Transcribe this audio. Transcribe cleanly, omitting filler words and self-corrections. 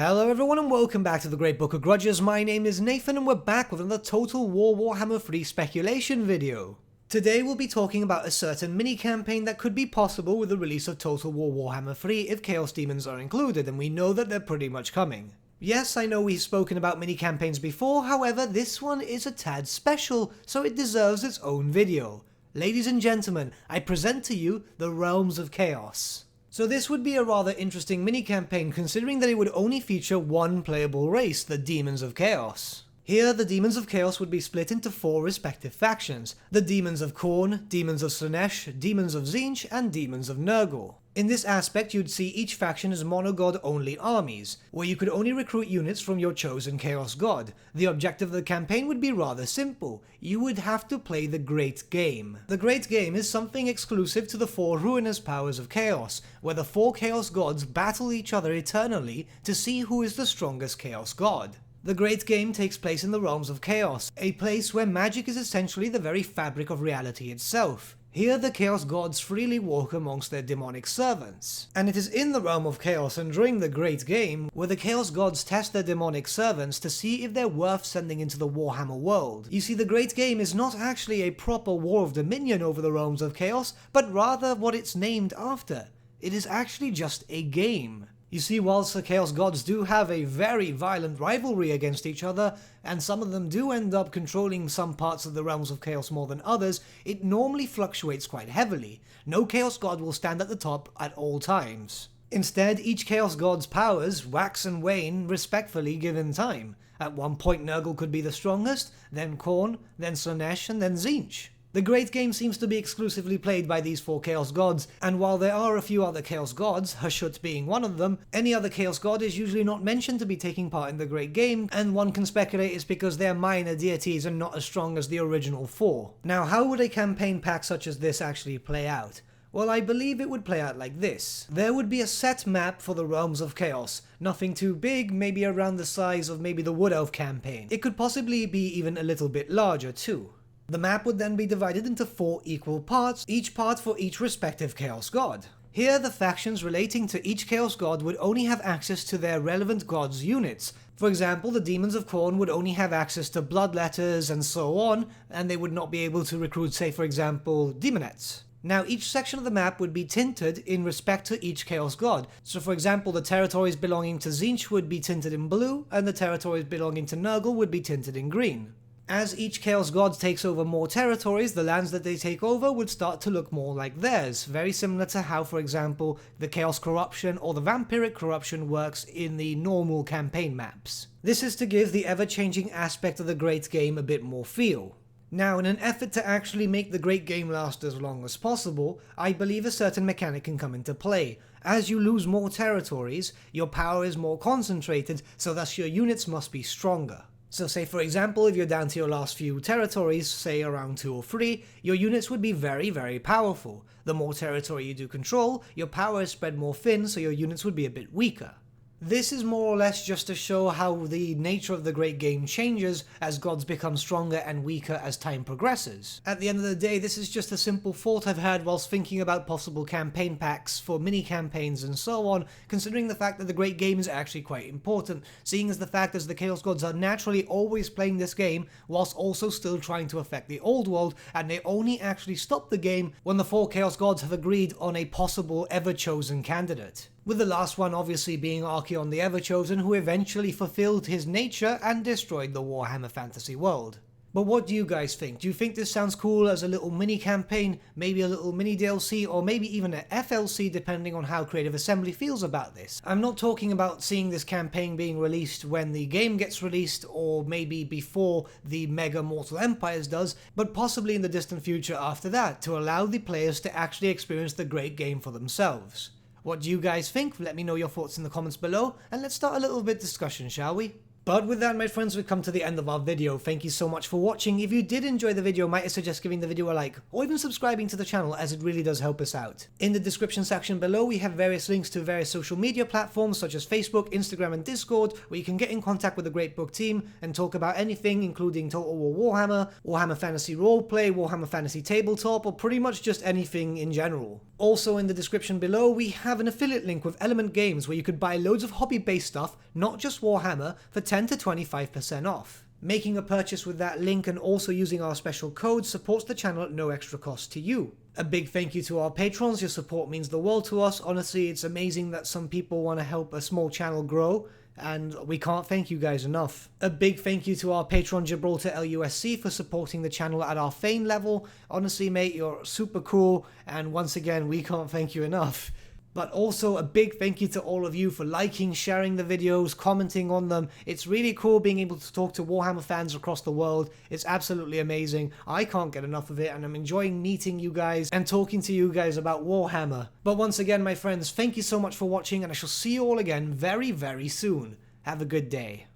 Hello everyone and welcome back to the Great Book of Grudges. My name is Nathan and we're back with another Total War Warhammer 3 speculation video. Today we'll be talking about a certain mini-campaign that could be possible with the release of Total War Warhammer 3 if Chaos Demons are included, and we know that they're pretty much coming. Yes, I know we've spoken about mini-campaigns before, however this one is a tad special, so it deserves its own video. Ladies and gentlemen, I present to you the Realms of Chaos. So this would be a rather interesting mini-campaign considering that it would only feature one playable race, the Demons of Chaos. Here, the Demons of Chaos would be split into 4 respective factions: the Demons of Khorne, Demons of Slaanesh, Demons of Tzeentch, and Demons of Nurgle. In this aspect, you'd see each faction as monogod-only armies, where you could only recruit units from your chosen Chaos God. The objective of the campaign would be rather simple: you would have to play the Great Game. The Great Game is something exclusive to the 4 ruinous powers of Chaos, where the 4 Chaos Gods battle each other eternally to see who is the strongest Chaos God. The Great Game takes place in the Realms of Chaos, a place where magic is essentially the very fabric of reality itself. Here the Chaos Gods freely walk amongst their demonic servants. And it is in the Realm of Chaos and during the Great Game where the Chaos Gods test their demonic servants to see if they're worth sending into the Warhammer world. You see, the Great Game is not actually a proper war of dominion over the Realms of Chaos, but rather what it's named after. It is actually just a game. You see, whilst the Chaos Gods do have a very violent rivalry against each other, and some of them do end up controlling some parts of the Realms of Chaos more than others, it normally fluctuates quite heavily. No Chaos God will stand at the top at all times. Instead, each Chaos God's powers wax and wane respectfully given time. At one point Nurgle could be the strongest, then Khorne, then Slaanesh, and then Tzeentch. The Great Game seems to be exclusively played by these 4 Chaos Gods, and while there are a few other Chaos Gods, Hashut being one of them, any other Chaos God is usually not mentioned to be taking part in the Great Game, and one can speculate it's because they're minor deities and not as strong as the original 4. Now, how would a campaign pack such as this actually play out? Well, I believe it would play out like this. There would be a set map for the Realms of Chaos. Nothing too big, maybe around the size of maybe the Wood Elf campaign. It could possibly be even a little bit larger too. The map would then be divided into 4 equal parts, each part for each respective Chaos God. Here, the factions relating to each Chaos God would only have access to their relevant God's units. For example, the Demons of Khorne would only have access to Bloodletters and so on, and they would not be able to recruit, say for example, Demonettes. Now, each section of the map would be tinted in respect to each Chaos God. So for example, the territories belonging to Tzeentch would be tinted in blue, and the territories belonging to Nurgle would be tinted in green. As each Chaos God takes over more territories, the lands that they take over would start to look more like theirs, very similar to how, for example, the Chaos Corruption or the Vampiric Corruption works in the normal campaign maps. This is to give the ever-changing aspect of the Great Game a bit more feel. Now, in an effort to actually make the Great Game last as long as possible, I believe a certain mechanic can come into play. As you lose more territories, your power is more concentrated, so thus your units must be stronger. So say for example, if you're down to your last few territories, say around 2 or 3, your units would be very, very powerful. The more territory you do control, your power is spread more thin, so your units would be a bit weaker. This is more or less just to show how the nature of the Great Game changes as gods become stronger and weaker as time progresses. At the end of the day, this is just a simple thought I've had whilst thinking about possible campaign packs for mini-campaigns and so on, considering the fact that the Great Game is actually quite important, seeing as the fact as the Chaos Gods are naturally always playing this game whilst also still trying to affect the old world, and they only actually stop the game when the 4 Chaos Gods have agreed on a possible ever-chosen candidate. With the last one obviously being Archaon the Everchosen, who eventually fulfilled his nature and destroyed the Warhammer fantasy world. But what do you guys think? Do you think this sounds cool as a little mini campaign, maybe a little mini DLC, or maybe even a FLC depending on how Creative Assembly feels about this? I'm not talking about seeing this campaign being released when the game gets released, or maybe before the Mega Mortal Empires does, but possibly in the distant future after that, to allow the players to actually experience the Great Game for themselves. What do you guys think? Let me know your thoughts in the comments below, and let's start a little bit discussion, shall we? But with that, my friends, we've come to the end of our video. Thank you so much for watching. If you did enjoy the video, might I suggest giving the video a like, or even subscribing to the channel, as it really does help us out. In the description section below, we have various links to various social media platforms such as Facebook, Instagram, and Discord, where you can get in contact with the Great Book team and talk about anything, including Total War Warhammer, Warhammer Fantasy Roleplay, Warhammer Fantasy Tabletop, or pretty much just anything in general. Also in the description below, we have an affiliate link with Element Games where you could buy loads of hobby-based stuff, not just Warhammer, for 10 to 25% off. Making a purchase with that link and also using our special code supports the channel at no extra cost to you. A big thank you to our patrons. Your support means the world to us. Honestly, it's amazing that some people want to help a small channel grow, and we can't thank you guys enough. A big thank you to our patron Gibraltar LUSC for supporting the channel at our Fane level. Honestly, mate, you're super cool, and once again, we can't thank you enough. But also a big thank you to all of you for liking, sharing the videos, commenting on them. It's really cool being able to talk to Warhammer fans across the world. It's absolutely amazing. I can't get enough of it, and I'm enjoying meeting you guys and talking to you guys about Warhammer. But once again, my friends, thank you so much for watching, and I shall see you all again very, very soon. Have a good day.